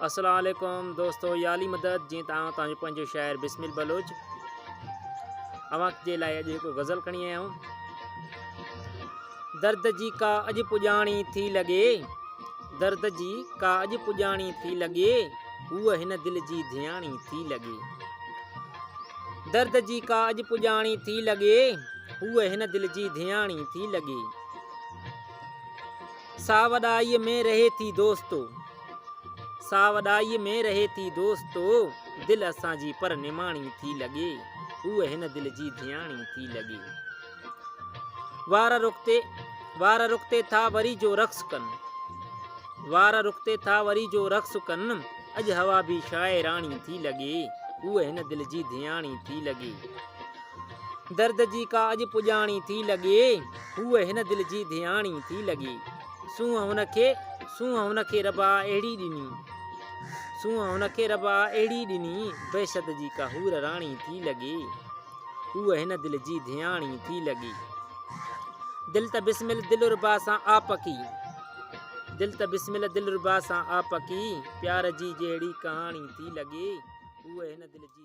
अस्सलाम वालेकुम दोस्तों, याली मदद जी तव्हां पंहिंजो शाइर बिस्मिल बलोच अवां जे लाइ अॼु हिकु गज़ल खणी आया आहियूं। दर्द जी का अॼु पुॼाणी थी लॻे, दर्द जी का अॼु पुॼाणी थी लॻे, उहा हिन दिल जी धियाणी थी लॻे। दर्द जी का अॼु पुॼाणी थी लॻे, उहा हिन दिल जी धियाणी थी लॻे। सावधाई में रहे थी दोस्तो, सावधाई में रहे थी दोस्तो, दिल असांजी पर निमाणी थी लॻे, उहा हिन दिल जी धियाणी थी लॻे। वार रुखते था वरी जो रक्स कनि, वार रुखते था वरी जो रक्स कनि, अॼु हवा भी शाइराणी थी लॻे, उहा हिन दिल जी धियाणी थी लॻे। दर्द जी का अॼु पुॼाणी थी लॻे, उहा हिन दिल जी धियाणी थी लॻे। सूंहं हुनखे रबा अहिड़ी ॾिनी, सूंहं हुनखे रबा अहिड़ी ॾिनी, बेशत जी का हूर राणी थी लॻे, उहा हिन दिल जी धियाणी थी लॻे। दिल त बिस्मिल दिलरुबा सां आपकी, दिल त बिस्मिल दिलरुबा सां आपकी, प्यार जी जहिड़ी कहाणी थी लॻे, उहा हिन दिल जी